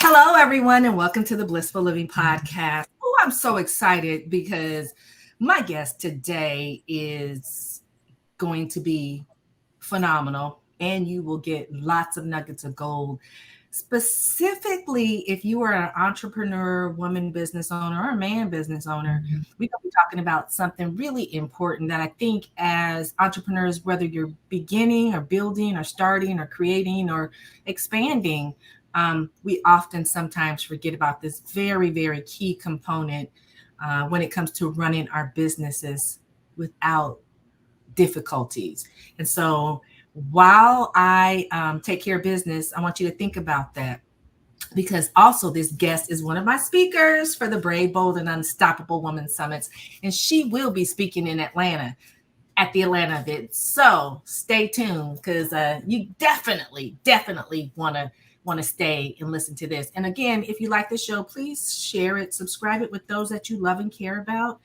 Hello, everyone, and welcome to the Blissful Living Podcast. Oh, I'm so excited because my guest today is going to be phenomenal, and you will get lots of nuggets of gold. Specifically, if you are an entrepreneur, woman business owner, or a man business owner, we're going to be talking about something really important that I think as entrepreneurs, whether you're beginning or building or starting or creating or expanding, we often sometimes forget about this very, very key component when it comes to running our businesses without difficulties. And so while I take care of business, I want you to think about that because also this guest is one of my speakers for the Brave, Bold, and Unstoppable Woman Summits, and she will be speaking in Atlanta at the Atlanta event. So stay tuned because you definitely want to stay and listen to this. And again, if you like the show, please share it, subscribe it with those that you love and care about.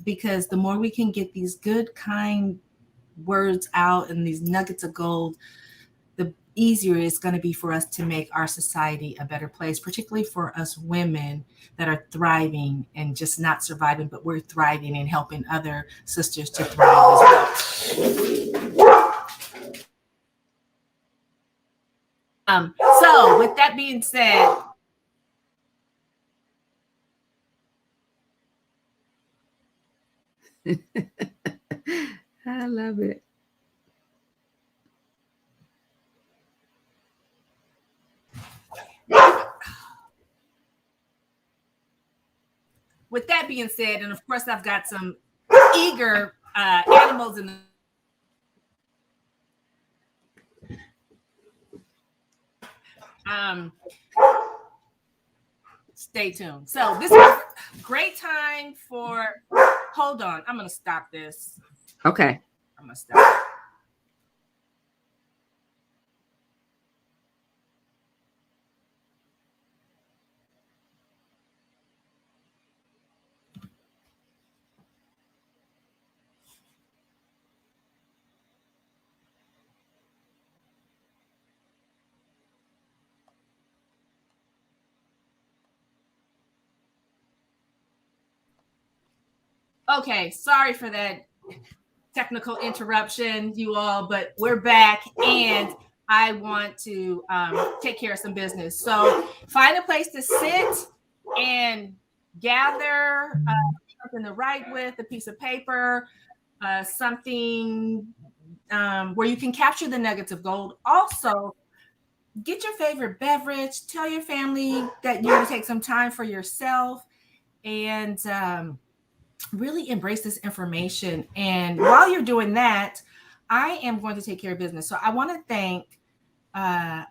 Because the more we can get these good, kind words out and these nuggets of gold, the easier it's going to be for us to make our society a better place, particularly for us women that are thriving and just not surviving, but we're thriving and helping other sisters to thrive as well. So with that being said, I love it. with that being said, and of course I've got some eager animals in the stay tuned. So this is a great time for, hold on, I'm going to stop this. Okay. I'm going to stop it. Okay, sorry for that technical interruption, you all, but we're back and I want to take care of some business. So find a place to sit and gather something to write with, a piece of paper, something where you can capture the nuggets of gold. Also, get your favorite beverage, tell your family that you're going to take some time for yourself, and really embrace this information. And while you're doing that, I am going to take care of business. So I want to thank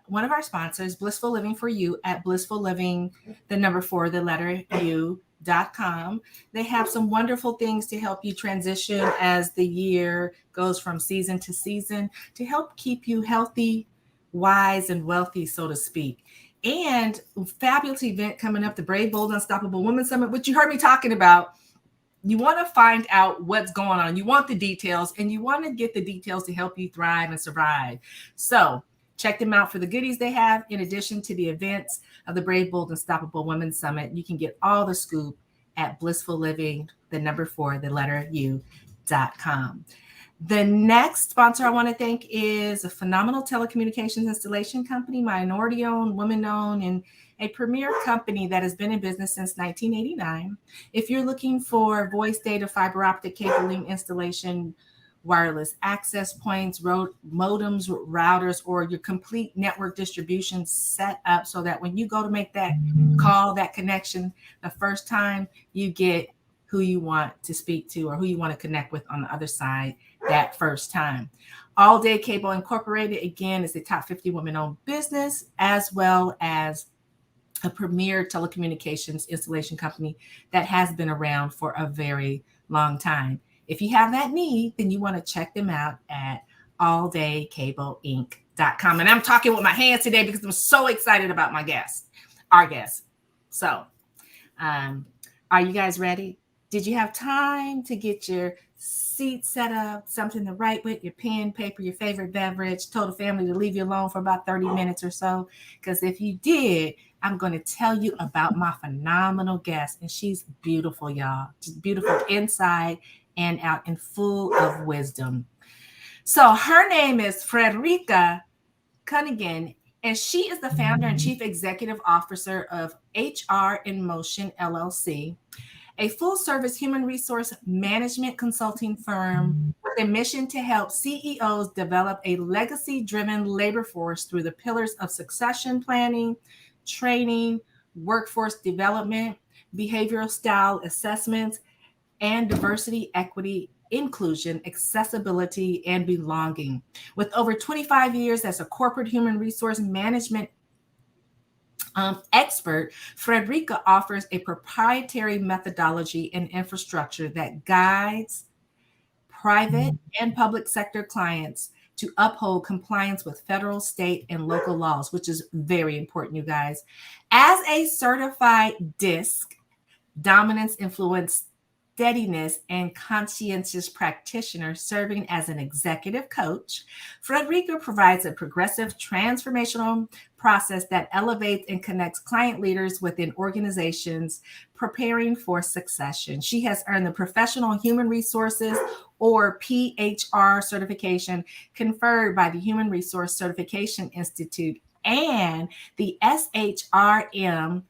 one of our sponsors, Blissful Living for You at Blissful Living, the number 4, the letter U.com. They have some wonderful things to help you transition as the year goes from season to season to help keep you healthy, wise, and wealthy, so to speak. And fabulous event coming up, the Brave, Bold, Unstoppable Women Summit, which you heard me talking about. You want to find out what's going on. You want the details, and you want to get the details to help you thrive and survive. So check them out for the goodies they have. In addition to the events of the Brave, Bold, Unstoppable Women Summit, you can get all the scoop at Blissful Living, the number 4, the letter U.com. The next sponsor I want to thank is a phenomenal telecommunications installation company, minority-owned, women-owned, and a premier company that has been in business since 1989. If you're looking for voice data, fiber optic cabling installation, wireless access points, modems, routers, or your complete network distribution set up so that when you go to make that call, that connection, the first time you get who you want to speak to or who you want to connect with on the other side that first time. All Day Cable Incorporated, again, is a top 50 women-owned business, as well as a premier telecommunications installation company that has been around for a very long time. If you have that need, then you want to check them out at alldaycableinc.com. And I'm talking with my hands today because I'm so excited about our guest. So, are you guys ready? Did you have time to get your seat set up, something to write with, your pen, paper, your favorite beverage. Told the family to leave you alone for about 30 minutes or so. Because if you did, I'm going to tell you about my phenomenal guest. And she's beautiful, y'all. Just beautiful inside and out and full of wisdom. So her name is Frederica Cunningham, and she is the founder and chief executive officer of HR in Motion LLC, a full service human resource management consulting firm with a mission to help CEOs develop a legacy driven labor force through the pillars of succession planning, training, workforce development, behavioral style assessments, and diversity, equity, inclusion, accessibility, and belonging. With over 25 years as a corporate human resource management expert, Frederica offers a proprietary methodology and infrastructure that guides private and public sector clients to uphold compliance with federal, state, and local laws, which is very important, you guys. As a certified DISC, dominance, influence, steadiness, and conscientious practitioner serving as an executive coach, Frederica provides a progressive transformational process that elevates and connects client leaders within organizations preparing for succession. She has earned the Professional Human Resources or PHR certification conferred by the Human Resource Certification Institute and the SHRM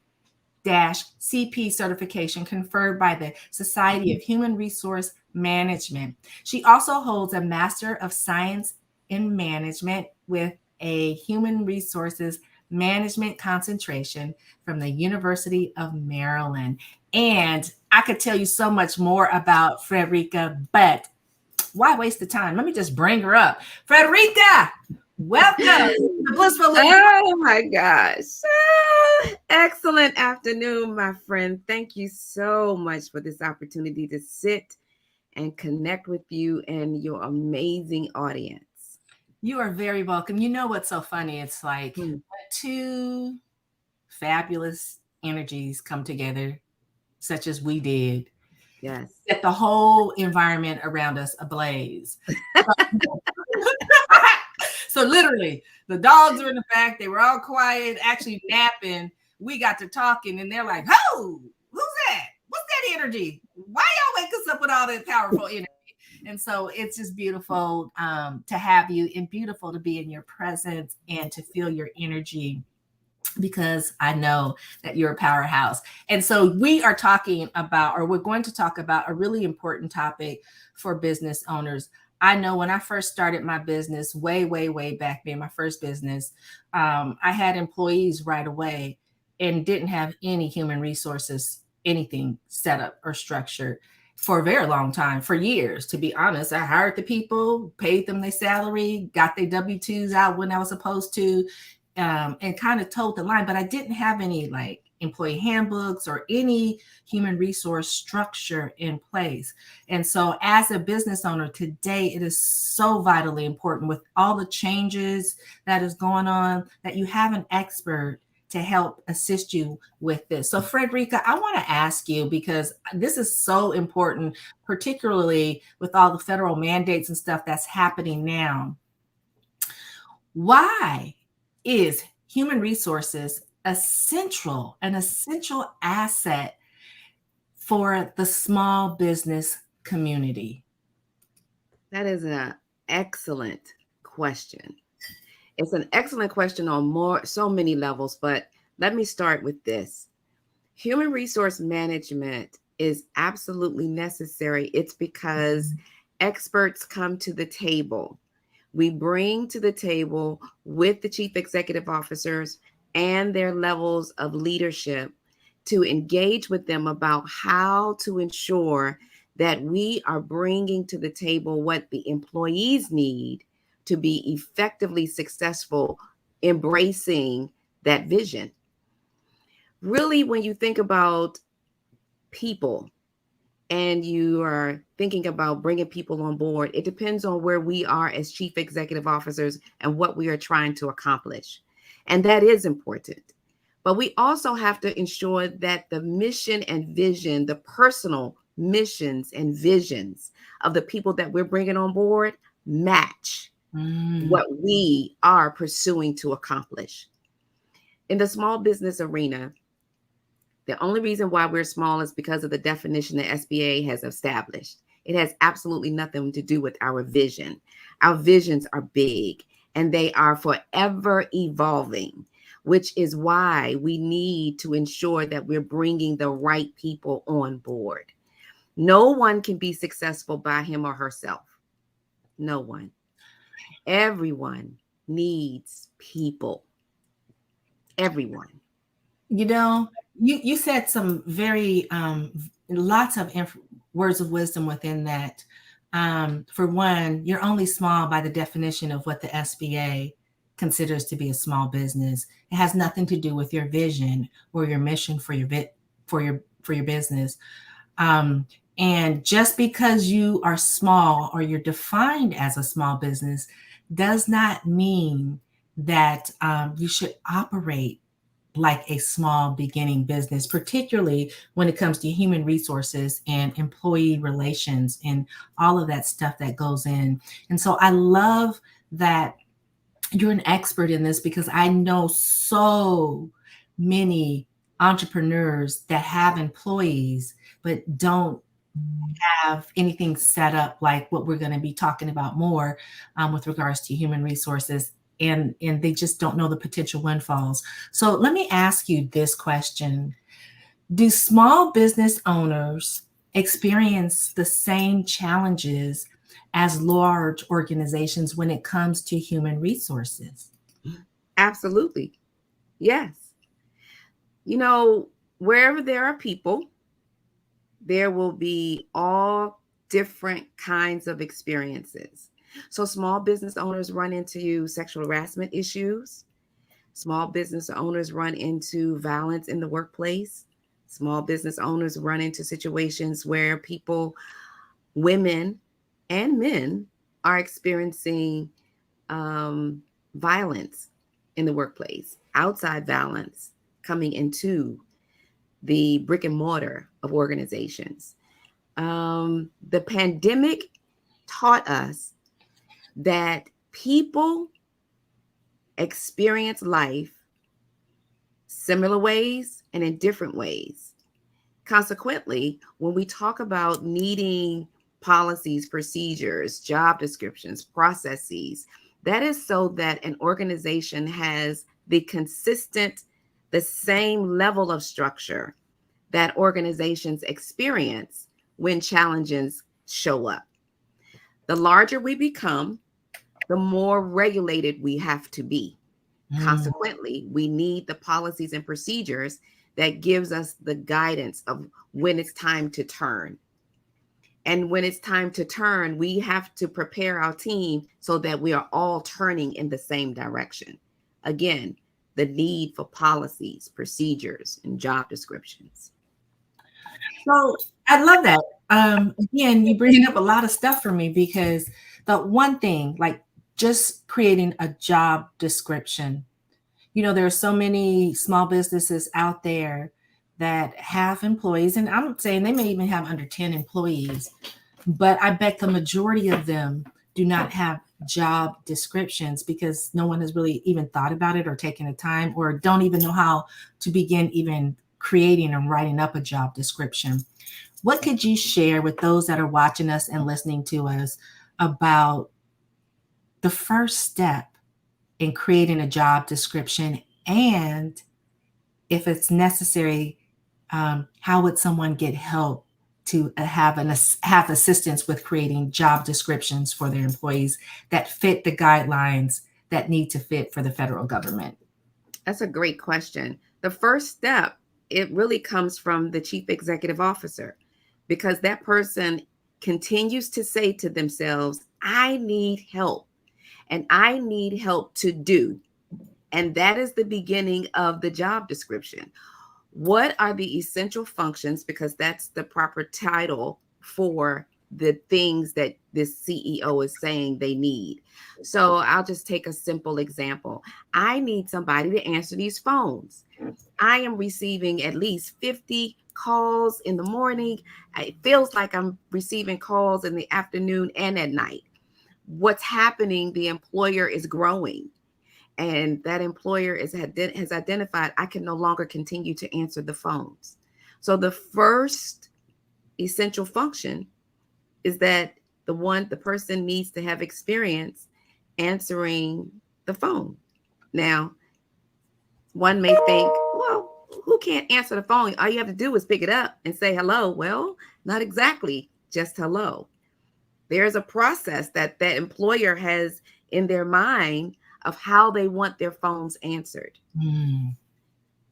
CP certification conferred by the Society of Human Resource Management. She also holds a Master of Science in Management with a Human Resources Management concentration from the University of Maryland. And I could tell you so much more about Frederica, but why waste the time? Let me just bring her up. Frederica, welcome to Blissful Living. Oh my gosh. Excellent afternoon, my friend. Thank you so much for this opportunity to sit and connect with you and your amazing audience. You are very welcome. You know what's so funny? It's like two fabulous energies come together, such as we did. Yes. Set the whole environment around us ablaze. So literally, the dogs are in the back. They were all quiet, actually napping. We got to talking, and they're like, "Who? Who's that? What's that energy? Why y'all wake us up with all that powerful energy?" And so it's just beautiful to have you, and beautiful to be in your presence and to feel your energy, because I know that you're a powerhouse. And so we are talking about, or we're going to talk about, a really important topic for business owners. I know when I first started my business way back, being my first business, I had employees right away and didn't have any human resources, anything set up or structured for a very long time, for years, to be honest. I hired the people, paid them their salary, got their W-2s out when I was supposed to, and kind of toed the line, but I didn't have any like employee handbooks or any human resource structure in place. And so as a business owner today, it is so vitally important, with all the changes that is going on, that you have an expert to help assist you with this. So Frederica, I want to ask you, because this is so important, particularly with all the federal mandates and stuff that's happening now. Why is human resources an essential asset for the small business community? That is an excellent question. It's an excellent question on so many levels, but let me start with this. Human resource management is absolutely necessary. It's because experts come to the table. We bring to the table with the chief executive officers and their levels of leadership to engage with them about how to ensure that we are bringing to the table what the employees need to be effectively successful, embracing that vision. Really, when you think about people and you are thinking about bringing people on board, it depends on where we are as chief executive officers and what we are trying to accomplish. And that is important. But we also have to ensure that the mission and vision, the personal missions, and visions of the people that we're bringing on board match what we are pursuing to accomplish. In the small business arena, the only reason why we're small is because of the definition the SBA has established. It has absolutely nothing to do with our vision. Our visions are big and they are forever evolving, which is why we need to ensure that we're bringing the right people on board. No one can be successful by him or herself. No one. Everyone needs people. Everyone. You said some very lots of words of wisdom within that. For one, you're only small by the definition of what the SBA considers to be a small business. It has nothing to do with your vision or your mission for your business. And just because you are small or you're defined as a small business does not mean that you should operate like a small beginning business, particularly when it comes to human resources and employee relations and all of that stuff that goes in. And so I love that you're an expert in this, because I know so many entrepreneurs that have employees but don't have anything set up like what we're going to be talking about more with regards to human resources, and they just don't know the potential windfalls. So let me ask you this question. Do small business owners experience the same challenges as large organizations when it comes to human resources? Absolutely. Yes. Wherever there are people, there will be all different kinds of experiences. So small business owners run into sexual harassment issues. Small business owners run into violence in the workplace. Small business owners run into situations where people, women and men, are experiencing violence in the workplace, outside violence coming into the brick and mortar of organizations. The pandemic taught us that people experience life similar ways and in different ways. Consequently, when we talk about needing policies, procedures, job descriptions, processes, that is so that an organization has the same level of structure that organizations experience when challenges show up. The larger we become, the more regulated we have to be. Consequently, we need the policies and procedures that gives us the guidance of when it's time to turn. And when it's time to turn, we have to prepare our team so that we are all turning in the same direction. Again, the need for policies, procedures, and job descriptions. So I love that. Again, you bringing up a lot of stuff for me, because the one thing, like just creating a job description, there are so many small businesses out there that have employees, and I'm saying they may even have under 10 employees, but I bet the majority of them do not have job descriptions because no one has really even thought about it or taken the time, or don't even know how to begin even creating and writing up a job description. What could you share with those that are watching us and listening to us about the first step in creating a job description, and if it's necessary, how would someone get help to have assistance with creating job descriptions for their employees that fit the guidelines that need to fit for the federal government? That's a great question. The first step, it really comes from the chief executive officer, because that person continues to say to themselves, I need help, and I need help to do. And that is the beginning of the job description. What are the essential functions? Because that's the proper title for the things that this CEO is saying they need. So I'll just take a simple example. I need somebody to answer these phones. I am receiving at least 50 calls in the morning. It feels like I'm receiving calls in the afternoon and at night. What's happening? The employer is growing, and that employer has identified I can no longer continue to answer the phones. So the first essential function is that the person needs to have experience answering the phone. Now, one may think, well, who can't answer the phone? All you have to do is pick it up and say hello. Well, not exactly just hello. There's a process that that employer has in their mind of how they want their phones answered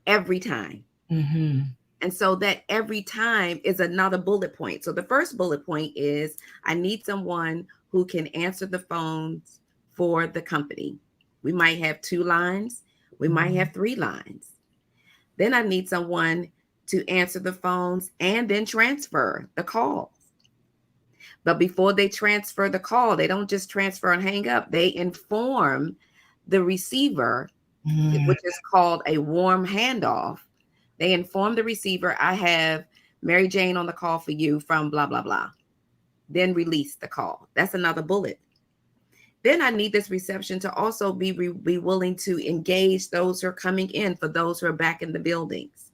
every time. Mm-hmm. And so that every time is another bullet point. So the first bullet point is I need someone who can answer the phones for the company. We might have 2 lines. We might have 3 lines. Then I need someone to answer the phones and then transfer the calls. But before they transfer the call, they don't just transfer and hang up. They inform the receiver, which is called a warm handoff. They inform the receiver, I have Mary Jane on the call for you from blah, blah, blah. Then release the call. That's another bullet. Then I need this reception to also be willing to engage those who are coming in for those who are back in the buildings.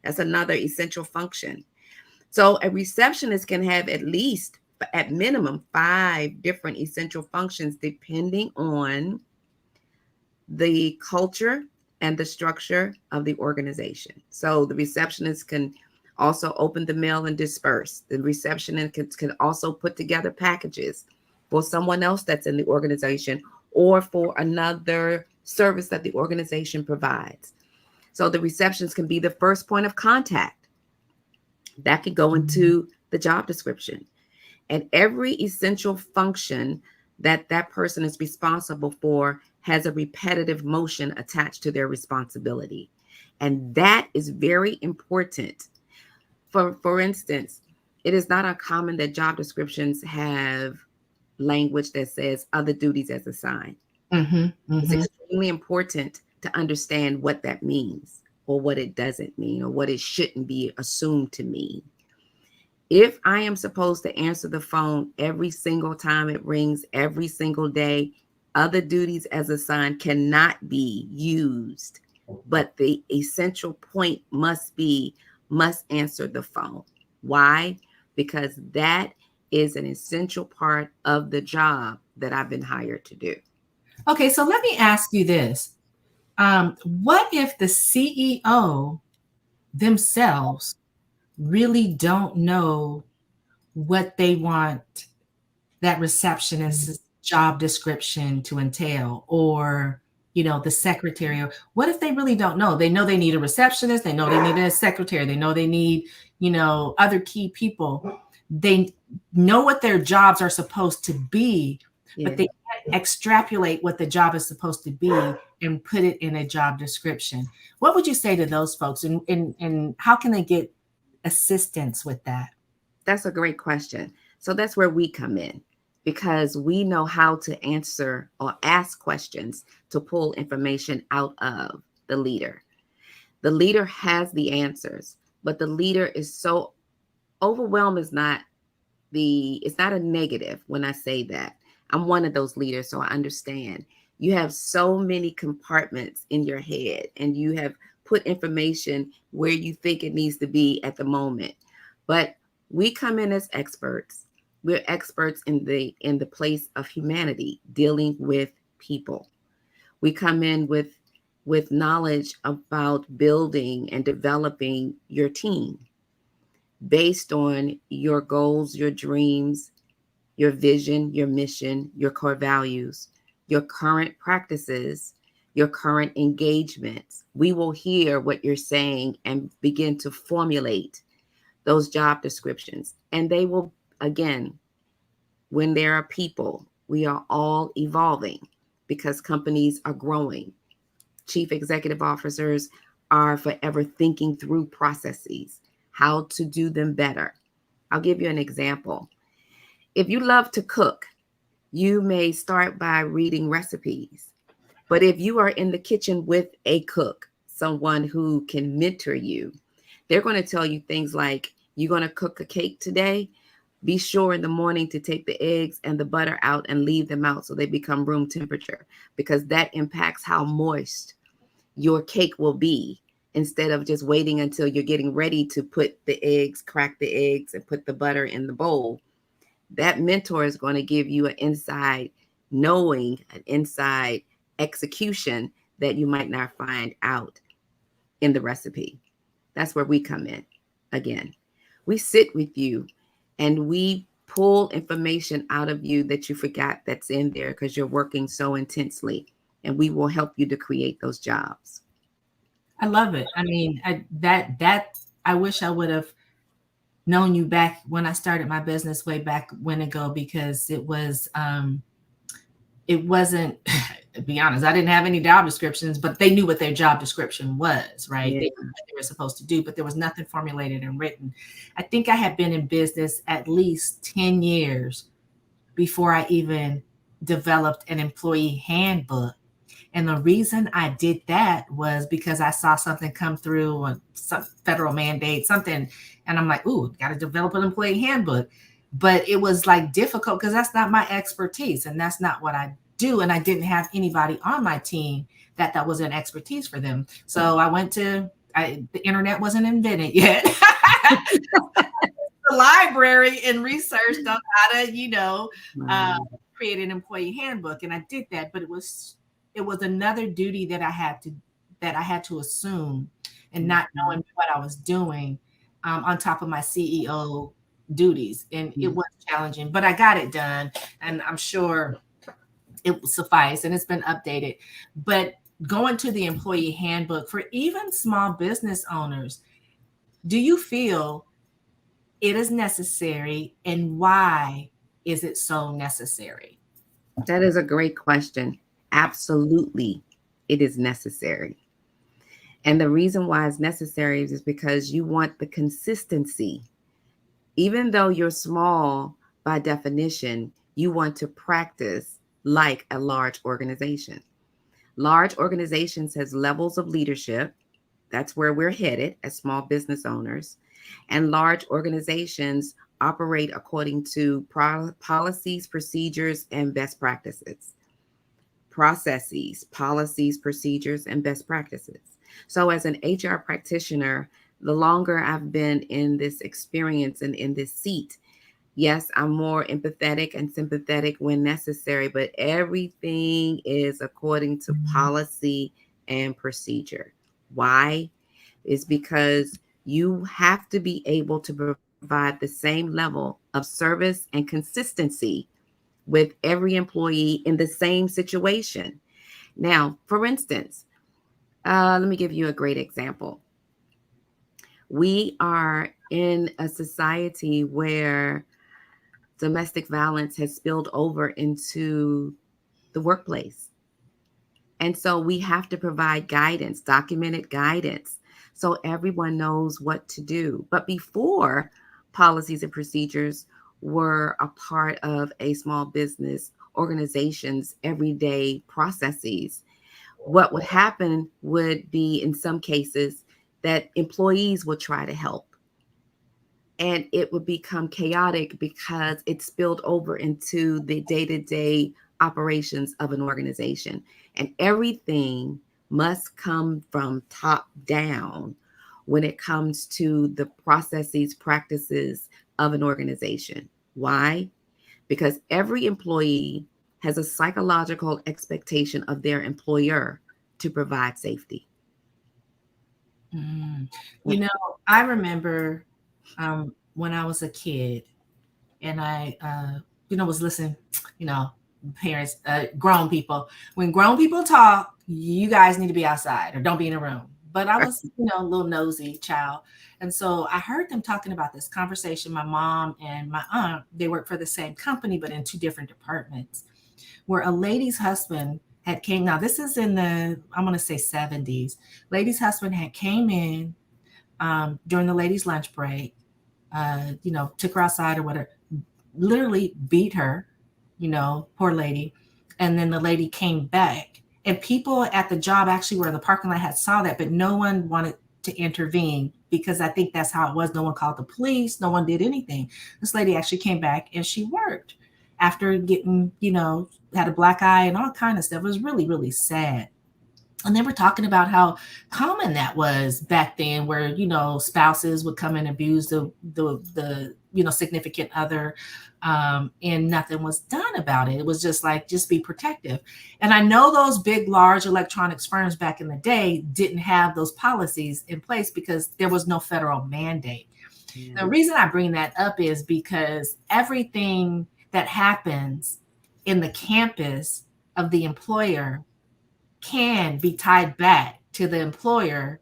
That's another essential function. So a receptionist can have at least, at minimum, 5 different essential functions depending on the culture and the structure of the organization. So the receptionist can also open the mail and disperse. The receptionist can also put together packages for someone else that's in the organization or for another service that the organization provides. So the receptionist can be the first point of contact. That could go into the job description. And every essential function that that person is responsible for has a repetitive motion attached to their responsibility. And that is very important. For instance, it is not uncommon that job descriptions have language that says other duties as assigned. It's extremely important to understand what that means or what it doesn't mean or what it shouldn't be assumed to mean. If I am supposed to answer the phone every single time it rings, every single day, other duties as assigned cannot be used. But the essential point must answer the phone. Why? Because that is an essential part of the job that I've been hired to do. Okay, so let me ask you this. What if the CEO themselves really don't know what they want that receptionist's job description to entail, or the secretary? Or what if they really don't know? They know they need a receptionist, they know they need a secretary, they know they need other key people. They know what their jobs are supposed to be, but they can't extrapolate what the job is supposed to be and put it in a job description. What would you say to those folks, and how can they get assistance with that? That's a great question. So that's where we come in, because we know how to answer or ask questions to pull information out of the leader. The leader has the answers, but the leader is so overwhelmed. It's not a negative when I say that. I'm one of those leaders, so I understand. You have so many compartments in your head, and you have put information where you think it needs to be at the moment. But we come in as experts. We're experts in the place of humanity, dealing with people. We come in with knowledge about building and developing your team based on your goals, your dreams, your vision, your mission, your core values, your current practices, your current engagements. We will hear what you're saying and begin to formulate those job descriptions. And they will, again, when there are people, we are all evolving because companies are growing. Chief executive officers are forever thinking through processes, how to do them better. I'll give you an example. If you love to cook, you may start by reading recipes. But if you are in the kitchen with a cook, someone who can mentor you. They're going to tell you things like, you're going to cook a cake today. Be sure in the morning to take the eggs and the butter out and leave them out so they become room temperature, because that impacts how moist your cake will be, instead of just waiting until you're getting ready to put the eggs, crack the eggs, and put the butter in the bowl. That mentor is going to give you an inside knowing, an inside execution that you might not find out in the recipe. That's where we come in. Again, we sit with you and we pull information out of you that you forgot that's in there because you're working so intensely, and we will help you to create those jobs. I love it. I mean, I wish I would have known you back when I started my business way back when ago, because it wasn't, to be honest, I didn't have any job descriptions, but they knew what their job description was, right? Yeah. They knew what they were supposed to do, but there was nothing formulated and written. I think I had been in business at least 10 years before I even developed an employee handbook. And the reason I did that was because I saw something come through on some federal mandate, something, and I'm like, ooh, got to develop an employee handbook. But it was like difficult because that's not my expertise and that's not what I do. And I didn't have anybody on my team that was an expertise for them. So I went to, the internet wasn't invented yet. The library and researched on how to, create an employee handbook. And I did that, but it was another duty that I had to assume, and not knowing what I was doing on top of my CEO duties. And it was challenging, but I got it done, and I'm sure it will suffice, and it's been updated. But going to the employee handbook for even small business owners, do you feel it is necessary, and why is it so necessary? That is a great question. Absolutely, it is necessary. And the reason why it's necessary is because you want the consistency. Even though you're small by definition, you want to practice like a large organization. Large organizations has levels of leadership. That's where we're headed as small business owners. And large organizations operate according to policies, procedures, and best practices. Processes, policies, procedures, and best practices. So as an HR practitioner, the longer I've been in this experience and in this seat, yes, I'm more empathetic and sympathetic when necessary, but everything is according to policy and procedure. Why? Is because you have to be able to provide the same level of service and consistency with every employee in the same situation. Now, for instance, let me give you a great example. We are in a society where domestic violence has spilled over into the workplace. And so we have to provide guidance, documented guidance, so everyone knows what to do. But before policies and procedures were a part of a small business organization's everyday processes, what would happen would be, in some cases, that employees would try to help. And it would become chaotic because it spilled over into the day-to-day operations of an organization. And everything must come from top down when it comes to the processes, practices of an organization. Why? Because every employee has a psychological expectation of their employer to provide safety. I remember when I was a kid and I, was listening, parents, grown people. When grown people talk, you guys need to be outside or don't be in a room. But I was, a little nosy child. And so I heard them talking about this conversation. My mom and my aunt, they work for the same company, but in two different departments, where a lady's husband had came. Now, this is in the, I'm going to say 70s. Lady's husband had came in during the lady's lunch break, took her outside or whatever, literally beat her, poor lady. And then the lady came back And people at the job actually were in the parking lot had saw that, but no one wanted to intervene because I think that's how it was. No one called the police. No one did anything. This lady actually came back and she worked after getting, had a black eye and all kind of stuff. It was really, really sad. And they were talking about how common that was back then, where spouses would come and abuse the significant other, and nothing was done about it. It was just like, just be protective. And I know those big, large electronics firms back in the day didn't have those policies in place because there was no federal mandate. Yeah. The reason I bring that up is because everything that happens in the campus of the employer can be tied back to the employer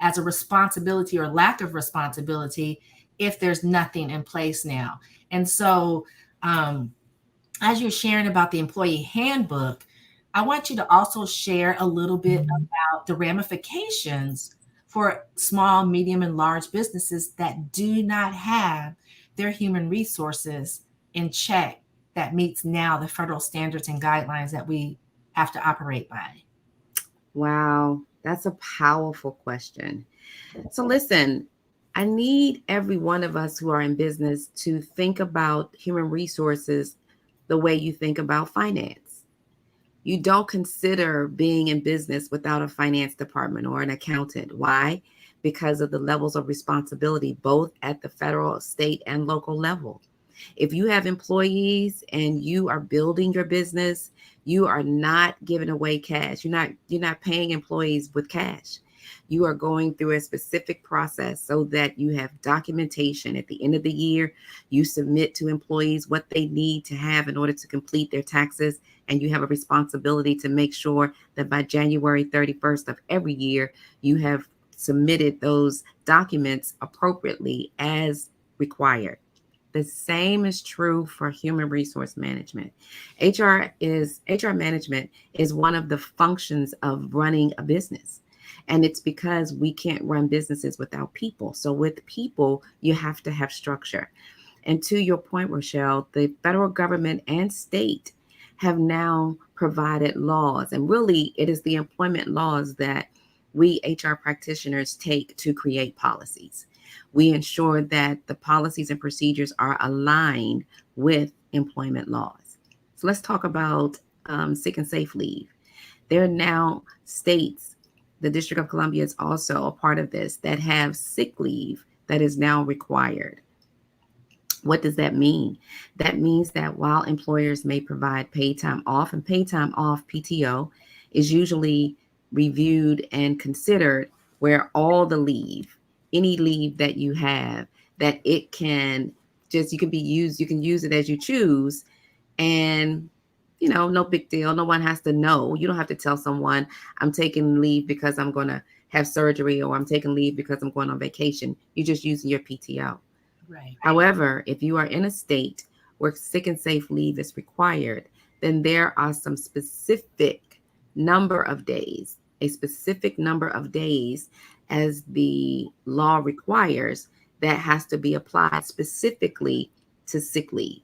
as a responsibility or lack of responsibility if there's nothing in place now. And so as you're sharing about the employee handbook, I want you to also share a little bit about the ramifications for small, medium, and large businesses that do not have their human resources in check that meets now the federal standards and guidelines that we have to operate by. Wow, that's a powerful question. So listen, I need every one of us who are in business to think about human resources the way you think about finance. You don't consider being in business without a finance department or an accountant. Why? Because of the levels of responsibility, both at the federal, state, and local level. If you have employees and you are building your business, you are not giving away cash. You're not paying employees with cash. You are going through a specific process so that you have documentation. At the end of the year, you submit to employees what they need to have in order to complete their taxes. And you have a responsibility to make sure that by January 31st of every year, you have submitted those documents appropriately as required. The same is true for human resource management. HR management is one of the functions of running a business. And it's because we can't run businesses without people. So with people, you have to have structure. And to your point, Rochelle, the federal government and state have now provided laws. And really, it is the employment laws that we HR practitioners take to create policies. We ensure that the policies and procedures are aligned with employment laws. So let's talk about sick and safe leave. There are now states, the District of Columbia is also a part of this, that have sick leave that is now required. What does that mean? That means that while employers may provide paid time off, and paid time off, PTO, is usually reviewed and considered where all the leave, any leave that you have, that it can just, you can use it as you choose. And, no big deal. No one has to know. You don't have to tell someone, I'm taking leave because I'm going to have surgery, or I'm taking leave because I'm going on vacation. You're just using your PTO. Right. However, if you are in a state where sick and safe leave is required, then there are some specific number of days, as the law requires, that has to be applied specifically to sick leave.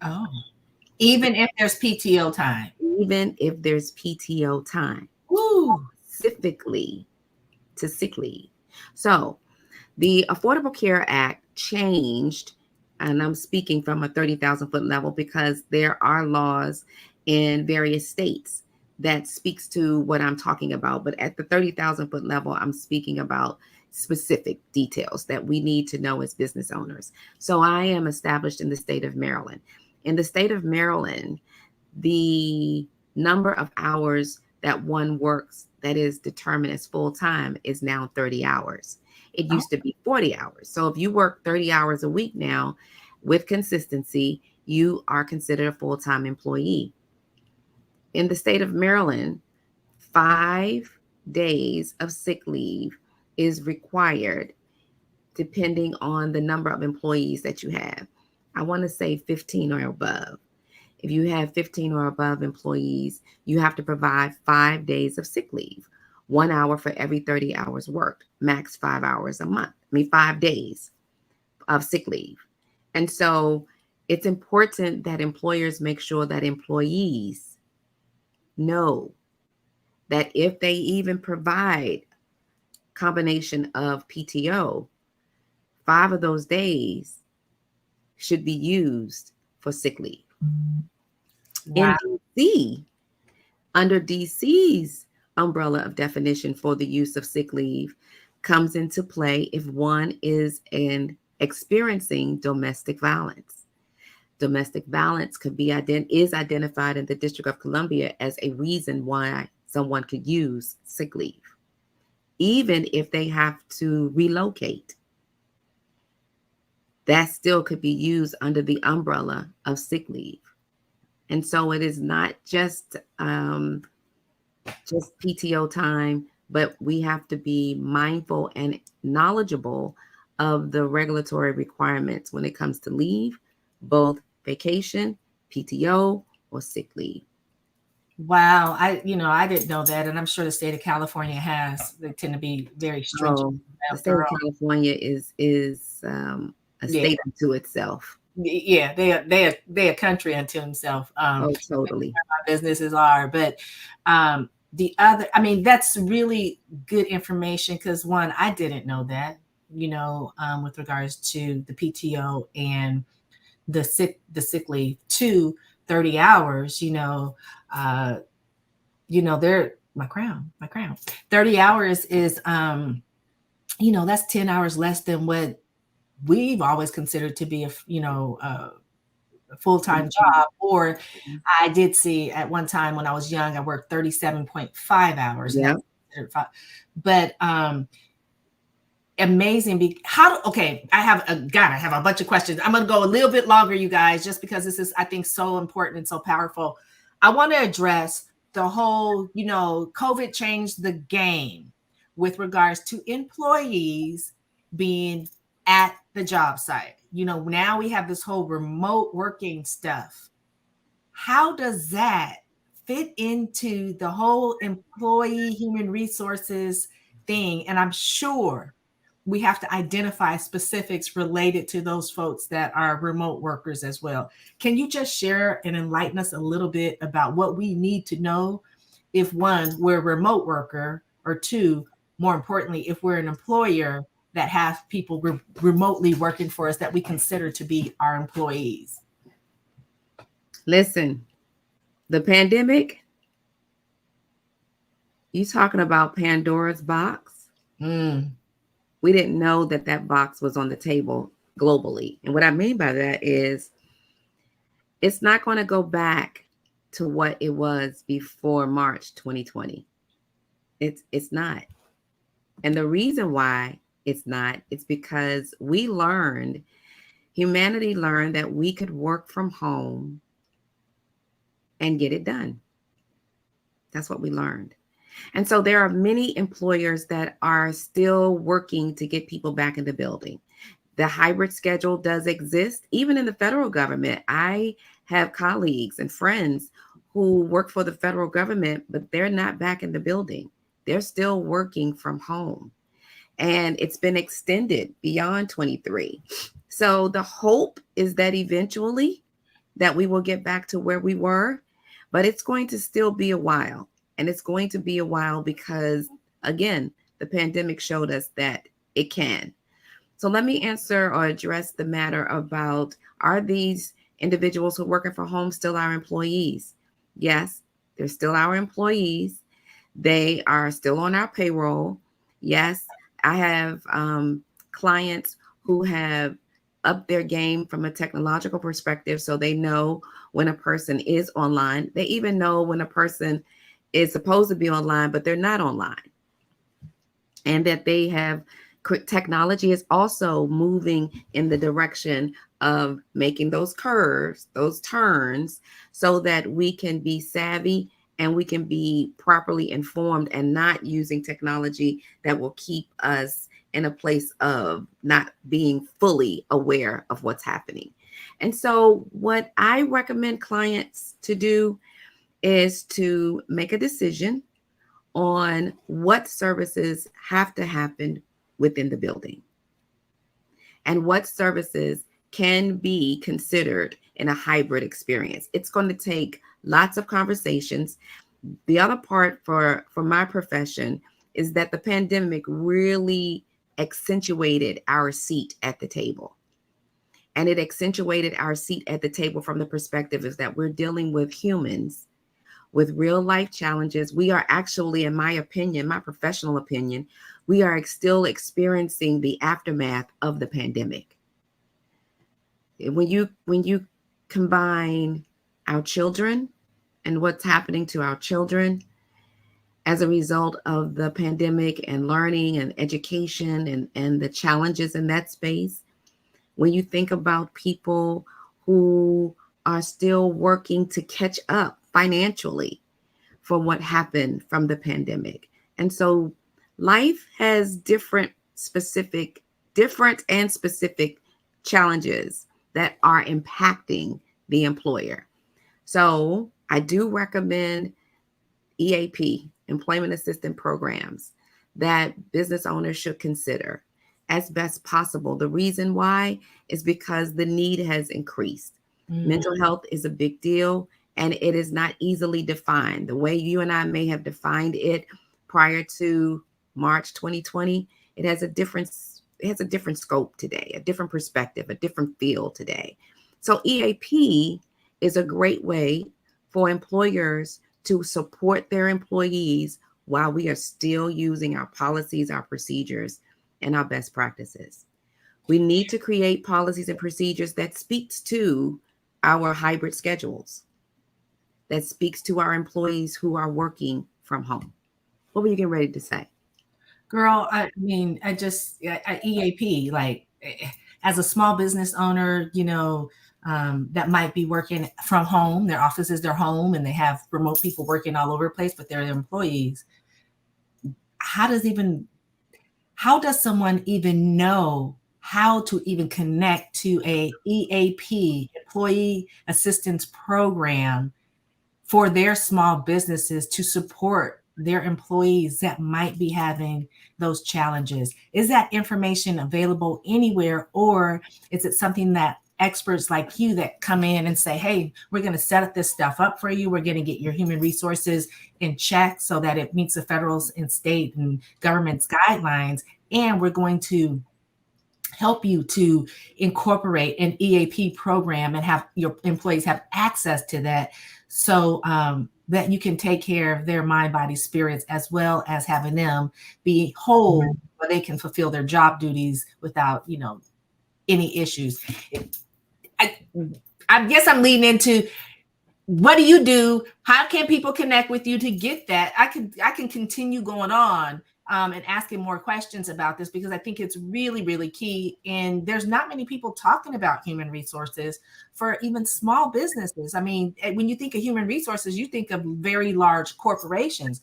Oh, even if there's PTO time. Even if there's PTO time. Ooh. Specifically to sick leave. So the Affordable Care Act changed, and I'm speaking from a 30,000 foot level because there are laws in various states that speaks to what I'm talking about. But at the 30,000 foot level, I'm speaking about specific details that we need to know as business owners. So I am established in the state of Maryland. In the state of Maryland, the number of hours that one works that is determined as full time is now 30 hours. It used to be 40 hours. So if you work 30 hours a week now with consistency, you are considered a full-time employee. In the state of Maryland, 5 days of sick leave is required depending on the number of employees that you have. I want to say 15 or above. If you have 15 or above employees, you have to provide 5 days of sick leave, 1 hour for every 30 hours worked, max 5 hours a month. 5 days of sick leave. And so it's important that employers make sure that employees know that if they even provide combination of PTO, 5 of those days should be used for sick leave. Wow. In DC, under DC's umbrella of definition for the use of sick leave comes into play if one is experiencing domestic violence. Domestic violence could be is identified in the District of Columbia as a reason why someone could use sick leave, even if they have to relocate. That still could be used under the umbrella of sick leave. And so it is not just PTO time, but we have to be mindful and knowledgeable of the regulatory requirements when it comes to leave, both vacation, PTO, or sick leave. Wow. I didn't know that. And I'm sure the state of California they tend to be very stringent. The state of California is a state unto itself. Yeah, they a country unto himself. Totally. My businesses are, but the other, that's really good information because one, I didn't know that, with regards to the PTO and the sick leave. 2, 30 hours, they're my crown. 30 hours is that's 10 hours less than what we've always considered to be a full-time job. Or I did see at one time when I was young, I worked 37.5 hours. Yeah. But amazing. I have a bunch of questions. I'm going to go a little bit longer, you guys, just because this is, I think, so important and so powerful. I want to address the whole, COVID changed the game with regards to employees being at the job site. Now we have this whole remote working stuff. How does that fit into the whole employee human resources thing? And I'm sure we have to identify specifics related to those folks that are remote workers as well. Can you just share and enlighten us a little bit about what we need to know if, one, we're a remote worker, or two, more importantly, if we're an employer that have people remotely working for us that we consider to be our employees? Listen, the pandemic, you talking about Pandora's box? We didn't know that box was on the table globally. And what I mean by that is it's not going to go back to what it was before March 2020. It's not. And the reason why it's not, it's because humanity learned that we could work from home and get it done. That's what we learned. And so there are many employers that are still working to get people back in the building. The hybrid schedule does exist. Even in the federal government, I have colleagues and friends who work for the federal government, but they're not back in the building. They're still working from home. And it's been extended beyond 23. So the hope is that eventually that we will get back to where we were, but it's going to still be a while. And it's going to be a while because, again, the pandemic showed us that it can. So let me answer or address the matter about, are these individuals who are working from home still our employees? Yes, they're still our employees. They are still on our payroll. Yes, I have clients who have upped their game from a technological perspective, so they know when a person is online. They even know when a person is supposed to be online, but they're not online. And that they have, technology is also moving in the direction of making those curves, those turns, so that we can be savvy and we can be properly informed and not using technology that will keep us in a place of not being fully aware of what's happening. And so what I recommend clients to do is to make a decision on what services have to happen within the building and what services can be considered in a hybrid experience. It's going to take lots of conversations. The other part for my profession is that the pandemic really accentuated our seat at the table. And it accentuated our seat at the table from the perspective is that we're dealing with humans with real life challenges. We are actually, in my opinion, my professional opinion, we are still experiencing the aftermath of the pandemic. When you combine our children and what's happening to our children as a result of the pandemic and learning and education and the challenges in that space, when you think about people who are still working to catch up financially for what happened from the pandemic. And so life has different and specific challenges that are impacting the employer. So I do recommend EAP, employment assistance programs, that business owners should consider as best possible. The reason why is because the need has increased. Mental health is a big deal, and it is not easily defined. The way you and I may have defined it prior to March 2020, it has a different scope today, a different perspective, a different feel today. So EAP is a great way for employers to support their employees while we are still using our policies, our procedures, and our best practices. We need to create policies and procedures that speaks to our hybrid schedules, that speaks to our employees who are working from home. What were you getting ready to say? Girl, I mean, EAP, like as a small business owner, that might be working from home. Their office is their home and they have remote people working all over the place, but they're their employees. How does someone even know how to even connect to a EAP, employee assistance program, for their small businesses to support their employees that might be having those challenges? Is that information available anywhere, or is it something that experts like you that come in and say, hey, we're going to set this stuff up for you. We're going to get your human resources in check so that it meets the federal and state and government's guidelines. And we're going to help you to incorporate an EAP program and have your employees have access to that, so that you can take care of their mind, body, spirits, as well as having them be whole, where they can fulfill their job duties without, any issues. I guess I'm leading into, what do you do? How can people connect with you to get that? I can continue going on and asking more questions about this, because I think it's really, really key. And there's not many people talking about human resources for even small businesses. I mean, when you think of human resources, you think of very large corporations.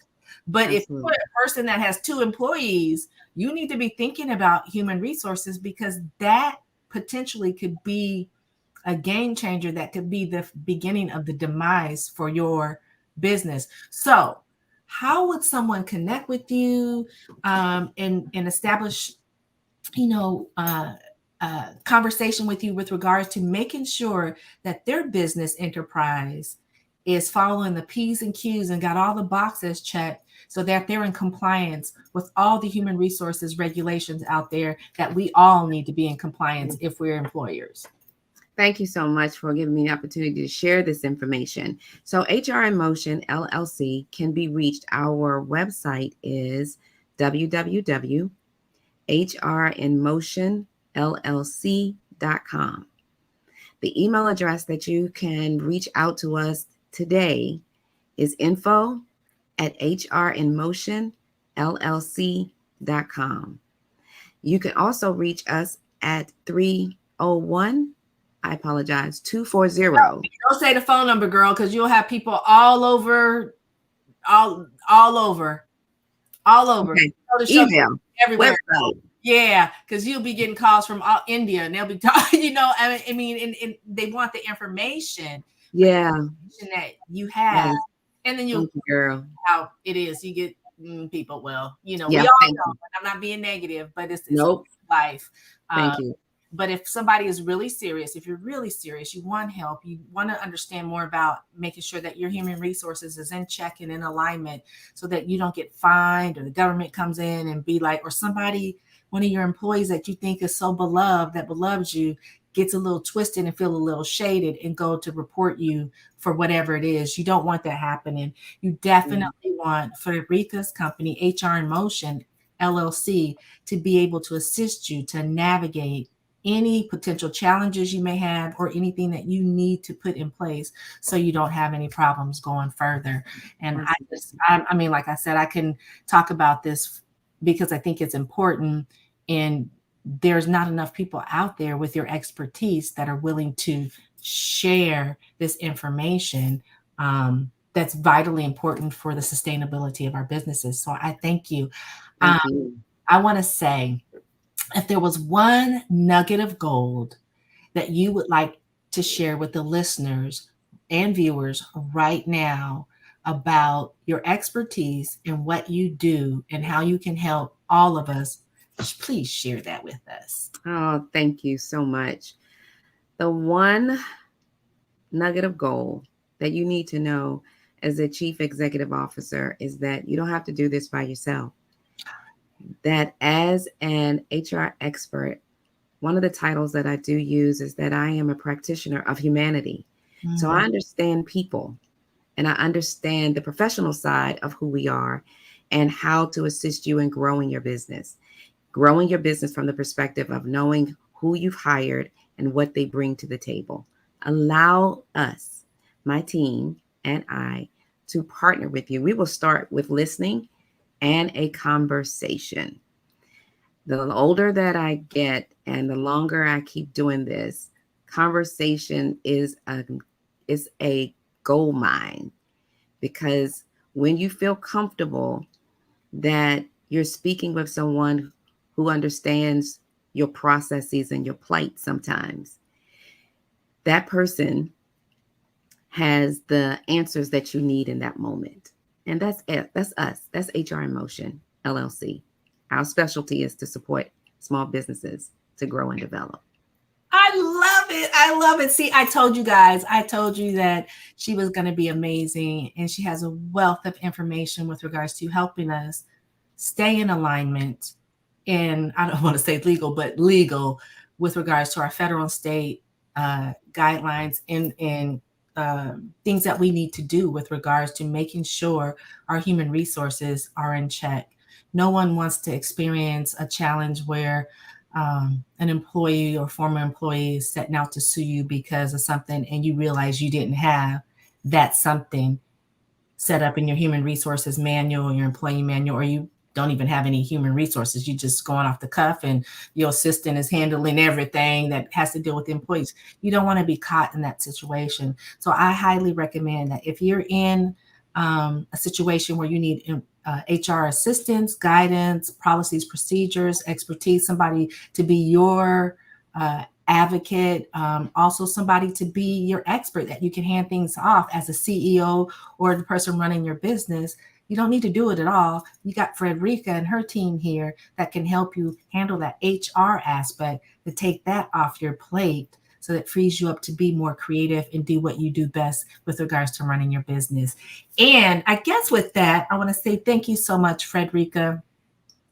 But Absolutely. If you're a person that has 2 employees, you need to be thinking about human resources, because that potentially could be a game changer. That could be the beginning of the demise for your business. So how would someone connect with you and establish, conversation with you with regards to making sure that their business enterprise is following the P's and Q's and got all the boxes checked, so that they're in compliance with all the human resources regulations out there that we all need to be in compliance if we're employers? Thank you so much for giving me the opportunity to share this information. So HR in Motion LLC can be reached. Our website is www.hrinmotionllc.com. The email address that you can reach out to us today is info@hrinmotionllc.com. You can also reach us at 240. Don't say the phone number, girl, because you'll have people all over. Okay. Email, everywhere. website. Yeah, because you'll be getting calls from India, and they'll be talking. I mean, and they want the information. Yeah, that you have, yes. And then you'll girl how it is. You get people. Well, yeah, we all know. I'm not being negative, but it's nope. life. Thank you. But if somebody is really serious, if you're really serious, you want help, you want to understand more about making sure that your human resources is in check and in alignment so that you don't get fined or the government comes in and be like, or somebody, one of your employees that you think is so beloved, that beloves you, gets a little twisted and feel a little shaded and go to report you for whatever it is. You don't want that happening. You definitely want Frederica's company, HR in Motion, LLC, to be able to assist you to navigate any potential challenges you may have or anything that you need to put in place so you don't have any problems going further. And I mean, like I said, I can talk about this because I think it's important, and there's not enough people out there with your expertise that are willing to share this information that's vitally important for the sustainability of our businesses. So I thank you. Thank you. I want to say, if there was one nugget of gold that you would like to share with the listeners and viewers right now about your expertise and what you do and how you can help all of us, please share that with us. Oh, thank you so much. The one nugget of gold that you need to know as a chief executive officer is that you don't have to do this by yourself. That as an HR expert, one of the titles that I do use is that I am a practitioner of humanity. Mm-hmm. So I understand people and I understand the professional side of who we are and how to assist you in growing your business from the perspective of knowing who you've hired and what they bring to the table. Allow us, my team and I, to partner with you. We will start with listening and a conversation. The older that I get and the longer I keep doing this, conversation is a gold mine, because when you feel comfortable that you're speaking with someone who understands your processes and your plight sometimes, that person has the answers that you need in that moment. And that's it. That's us. That's HR in Motion, LLC. Our specialty is to support small businesses to grow and develop. I love it. I love it. See, I told you guys, I told you that she was going to be amazing. And she has a wealth of information with regards to helping us stay in alignment. And I don't want to say legal, but legal with regards to our federal and state guidelines and things that we need to do with regards to making sure our human resources are in check. No one wants to experience a challenge where an employee or former employee is setting out to sue you because of something and you realize you didn't have that something set up in your human resources manual, your employee manual, or you don't even have any human resources. You just going off the cuff and your assistant is handling everything that has to deal with employees. You don't want to be caught in that situation. So I highly recommend that if you're in a situation where you need HR assistance, guidance, policies, procedures, expertise, somebody to be your advocate, also somebody to be your expert that you can hand things off as a CEO or the person running your business. You don't need to do it at all. You got Frederica and her team here that can help you handle that HR aspect, to take that off your plate so that frees you up to be more creative and do what you do best with regards to running your business. And I guess with that, I want to say thank you so much, Frederica.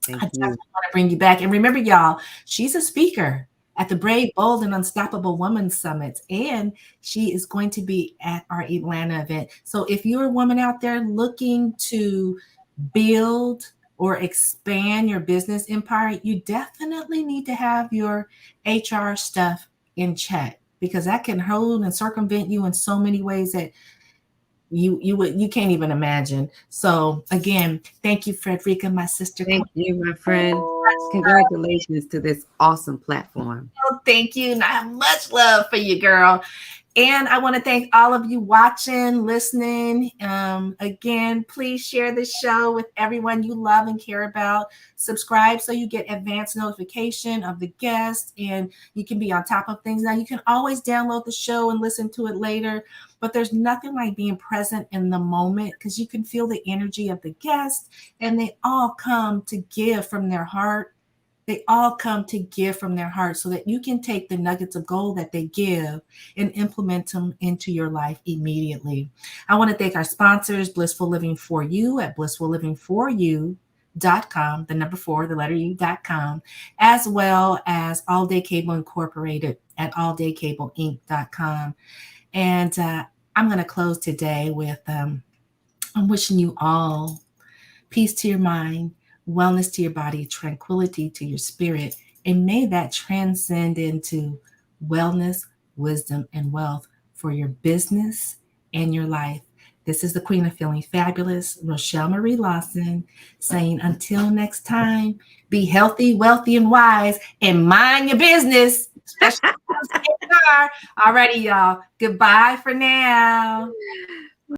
I definitely want to bring you back. And remember, y'all, she's a speaker at the Brave, Bold, and Unstoppable Women Summit. And she is going to be at our Atlanta event. So if you're a woman out there looking to build or expand your business empire, you definitely need to have your HR stuff in check, because that can hold and circumvent you in so many ways that you can't even imagine. So again, thank you, Frederica, my sister. Thank you, my friend. Congratulations to this awesome platform. Oh, thank you. And I have much love for you, girl. And I want to thank all of you watching, listening. Again, please share this show with everyone you love and care about. Subscribe so you get advance notification of the guests and you can be on top of things. Now, you can always download the show and listen to it later, but there's nothing like being present in the moment, because you can feel the energy of the guests and they all come to give from their heart They all come to give from their heart so that you can take the nuggets of gold that they give and implement them into your life immediately. I want to thank our sponsors, Blissful Living For You at blissfullivingforyou.com, the number 4, the letter U.com, as well as All Day Cable Incorporated at alldaycableinc.com. And I'm going to close today with I'm wishing you all peace to your mind, wellness to your body, tranquility to your spirit, and may that transcend into wellness, wisdom, and wealth for your business and your life. This is the Queen of Feeling Fabulous, Rochelle Marie Lawson, saying until next time, be healthy, wealthy, and wise, and mind your business, especially. Alrighty, y'all. Goodbye for now.